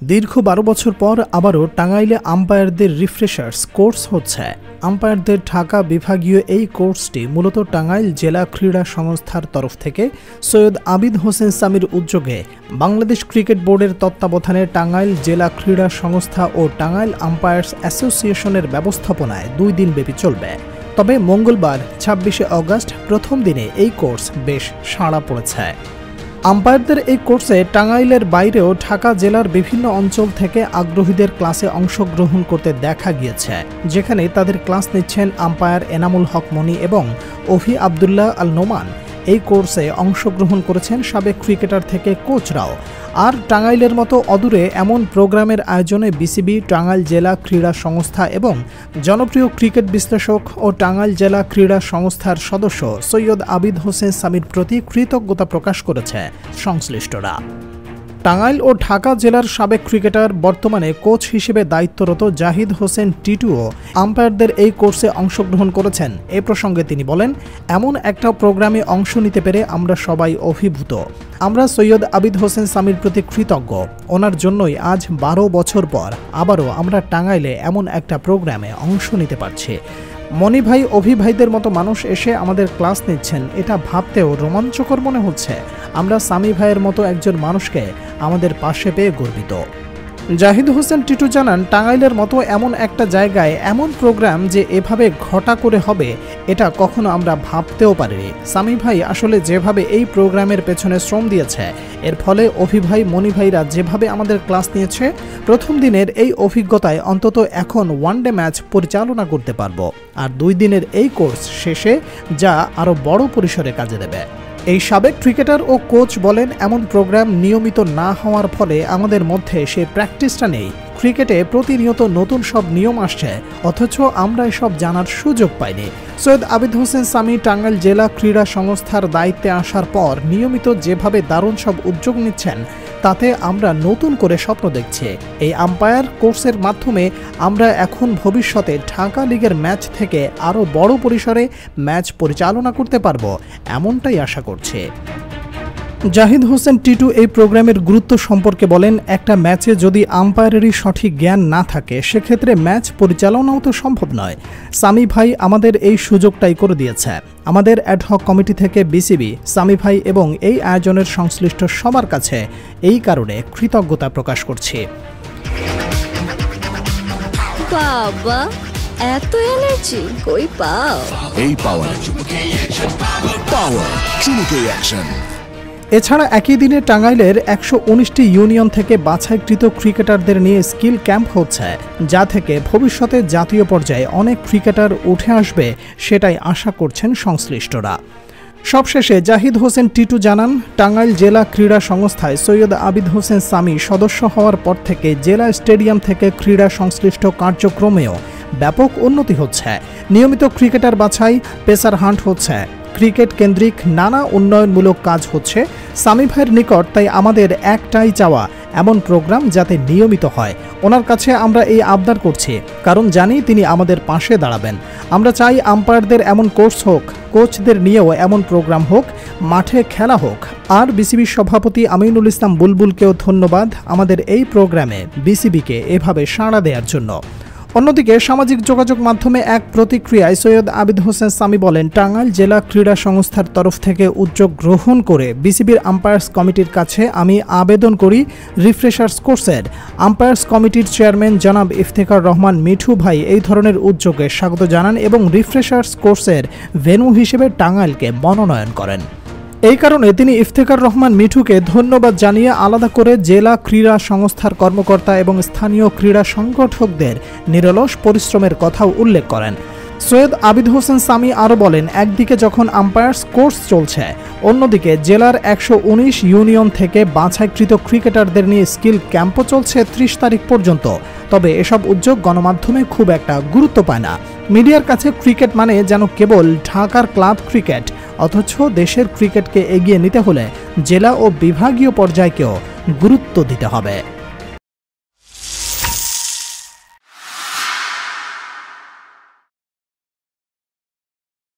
দীর্ঘ ১২ বছর পর আবারও টাঙ্গাইলে আম্পায়ারদের রিফ্রেশার্স কোর্স হচ্ছে। আম্পায়ারদের ঢাকা বিভাগীয় এই কোর্সটি মূলত টাঙ্গাইল জেলা ক্রীড়া সংস্থার তরফ থেকে সৈয়দ আবিদ হোসেন সামির উদ্যোগে বাংলাদেশ ক্রিকেট বোর্ডের তত্ত্বাবধানে টাঙ্গাইল জেলা ক্রীড়া সংস্থা ও টাঙ্গাইল আম্পায়ার্স অ্যাসোসিয়েশনের ব্যবস্থাপনায় ২ দিনব্যাপী চলবে। তবে মঙ্গলবার ২৬শে অগস্ট প্রথম দিনে এই কোর্স বেশ সাড়া পড়েছে। আম্পায়ারদের এই কোর্সে টাঙ্গাইলের বাইরেও ঢাকা জেলার বিভিন্ন অঞ্চল থেকে আগ্রহীদের ক্লাসে অংশগ্রহণ করতে দেখা গিয়েছে, যেখানে তাদের ক্লাস নিচ্ছেন আম্পায়ার এনামুল হক মনি এবং অভি আবদুল্লাহ আল নোমান। এই কোর্সে অংশগ্রহণ করেছেন সাবেক ক্রিকেটার থেকে কোচরাও। আর টাঙ্গাইলের মতো অদূরে এমন প্রোগ্রামের আয়োজনে বিসিবি, টাঙ্গাইল জেলা ক্রীড়া সংস্থা এবং জনপ্রিয় ক্রিকেট বিশ্লেষক ও টাঙ্গাইল জেলা ক্রীড়া সংস্থার সদস্য সৈয়দ আবিদ হোসেন সামির প্রতি কৃতজ্ঞতা প্রকাশ করেছে সংশ্লিষ্টরা। টাঙ্গাইল ও ঢাকা জেলার সাবেক ক্রিকেটার, বর্তমানে কোচ হিসেবে দায়িত্বরত জাহিদ হোসেন টিটুও আম্পায়ারদের এই কোর্সে অংশগ্রহণ করেছেন। এ প্রসঙ্গে তিনি বলেন, এমন একটা প্রোগ্রামে অংশ নিতে পেরে আমরা সবাই অভিভূত। আমরা সৈয়দ আবিদ হোসেন সামির প্রতি কৃতজ্ঞ। ওনার জন্যই আজ ১২ বছর পর আবারও আমরা টাঙ্গাইলে এমন একটা প্রোগ্রামে অংশ নিতে পারছি। মনি ভাই, অভি ভাইদের মতো মানুষ এসে আমাদের ক্লাস নিচ্ছেন, এটা ভাবতেও রোমাঞ্চকর মনে হচ্ছে। আমরা সামি ভাইয়ের মতো একজন মানুষকে আমাদের পাশে পেয়ে গর্বিত। জাহিদ হোসেন টিটু জানান, টাঙ্গাইলের মতো এমন একটা জায়গায় এমন প্রোগ্রাম যে এভাবে ঘটা করে হবে, এটা কখনো আমরা ভাবতেও পারিনি। সামি ভাই আসলে যেভাবে এই প্রোগ্রামের পেছনে শ্রম দিয়েছে, এর ফলে অভি ভাই, মনি ভাইরা যেভাবে আমাদের ক্লাস নিয়েছে, প্রথম দিনের এই অভিজ্ঞতায় অন্তত এখন ওয়ানডে ম্যাচ পরিচালনা করতে পারবো। আর 2 দিনের এই কোর্স শেষে যা আরও বড় পরিসরে কাজে দেবে। এই সাবেক ক্রিকেটার ও কোচ বলেন, এমন প্রোগ্রাম নিয়মিত না হওয়ার ফলে আমাদের মধ্যে সে প্র্যাকটিসটা নেই। ক্রিকেটে প্রতিনিয়ত নতুন সব নিয়ম আসছে, অথচ আমরা এসব জানার সুযোগ পাইনি। সৈয়দ আবিদ হোসেন সামি টাঙ্গাইল জেলা ক্রীড়া সংস্থার দায়িত্বে আসার পর নিয়মিত যেভাবে দারুণ সব উদ্যোগ নিচ্ছেন, তাতে আমরা নতুন করে স্বপ্ন দেখছি। এই আম্পায়ার কোর্সের মাধ্যমে আমরা এখন ভবিষ্যতে ঢাকা লিগের ম্যাচ থেকে আরও বড় পরিসরে ম্যাচ পরিচালনা করতে পারব, এমনটাই আশা করছি। জাহিদ হোসেন টিটু এই প্রোগ্রামের গুরুত্ব সম্পর্কে বলেন, একটা ম্যাচে যদি আম্পায়ারেরই সঠিক জ্ঞান না থাকে, সেক্ষেত্রে ম্যাচ পরিচালনাও তো সম্ভব নয়। সামি ভাই আমাদের এই সুযোগটাই করে দিয়েছে। আমাদের অ্যাডহক কমিটি থেকে বিসিবি, সামি ভাই এবং এই আয়োজনের সংশ্লিষ্ট সবার কাছে এই কারণে কৃতজ্ঞতা প্রকাশ করছি। বাবা, এত এনার্জি কই পাও? এই পাওয়ার চুমুকে অ্যাকশন। এছাড়া একই দিনে টাঙ্গাইলের ১১৯টি ইউনিয়ন থেকে বাছাইকৃত ক্রিকেটারদের নিয়ে স্কিল ক্যাম্প হচ্ছে, যা থেকে ভবিষ্যতে জাতীয় পর্যায়ে অনেক ক্রিকেটার উঠে আসবে, সেটাই আশা করছেন সংশ্লিষ্টরা। সবশেষে জাহিদ হোসেন টিটু জানান, টাঙ্গাইল জেলা ক্রীড়া সংস্থায় সৈয়দ আবিদ হোসেন সামি সদস্য হওয়ার পর থেকে জেলা স্টেডিয়াম থেকে ক্রীড়া সংশ্লিষ্ট কার্যক্রমেও ব্যাপক উন্নতি হচ্ছে। নিয়মিত ক্রিকেটার বাছাই, পেসার হান্ট হচ্ছে, ক্রিকেট কেন্দ্রিক নানা উন্নয়নমূলক কাজ হচ্ছে। সামি ভাইয়ের নিকট তাই আমাদের একটাই চাওয়া, এমন প্রোগ্রাম যাতে নিয়মিত হয়। ওনার কাছে আমরা এই আবদার করছি, কারণ জানি তিনি আমাদের পাশে দাঁড়াবেন। আমরা চাই আম্পায়ারদের এমন কোর্স হোক, কোচদের নিয়েও এমন প্রোগ্রাম হোক, মাঠে খেলা হোক। আর বিসিবির সভাপতি আমিনুল ইসলাম বুলবুলকেও ধন্যবাদ আমাদের এই প্রোগ্রামে বিসিবিকে এভাবে সাড়া দেওয়ার জন্য। অন্যদিকে সামাজিক যোগাযোগ মাধ্যমে এক প্রতিক্রিয়ায় সৈয়দ আবিদ হোসেন সামি বলেন, টাঙ্গাইল জেলা ক্রীড়া সংস্থার তরফ থেকে উদ্যোগ গ্রহণ করে বিসিবির আম্পায়ার্স কমিটির কাছে আমি আবেদন করি রিফ্রেশার্স কোর্সের। আম্পায়ার্স কমিটির চেয়ারম্যান জনাব ইফতেখার রহমান মিঠু ভাই এই ধরনের উদ্যোগে স্বাগত জানান এবং রিফ্রেশার্স কোর্সের ভেন্যু হিসেবে টাঙ্গাইলকে মনোনয়ন করেন। এই কারণে তিনি ইফতেখার রহমান মিঠুকে ধন্যবাদ জানিয়ে আলাদা করে জেলা ক্রীড়া সংস্থার কর্মকর্তা এবং স্থানীয় ক্রীড়া সংগঠকদের নিরলস পরিশ্রমের কথাও উল্লেখ করেন। সৈয়দ আবিদ হোসেন সামি আরও বলেন, একদিকে যখন আম্পায়ার্স কোর্স চলছে, অন্যদিকে জেলার ১১৯ ইউনিয়ন থেকে বাছাইকৃত ক্রিকেটারদের নিয়ে স্কিল ক্যাম্পও চলছে ৩০ তারিখ পর্যন্ত। তবে এসব উদ্যোগ গণমাধ্যমে খুব একটা গুরুত্ব পায় না। মিডিয়ার কাছে ক্রিকেট মানে যেন কেবল ঢাকার ক্লাব ক্রিকেট, অথচ দেশের ক্রিকেটকে এগিয়ে নিতে হলে জেলা ও বিভাগীয় পর্যায়কেও গুরুত্ব দিতে হবে।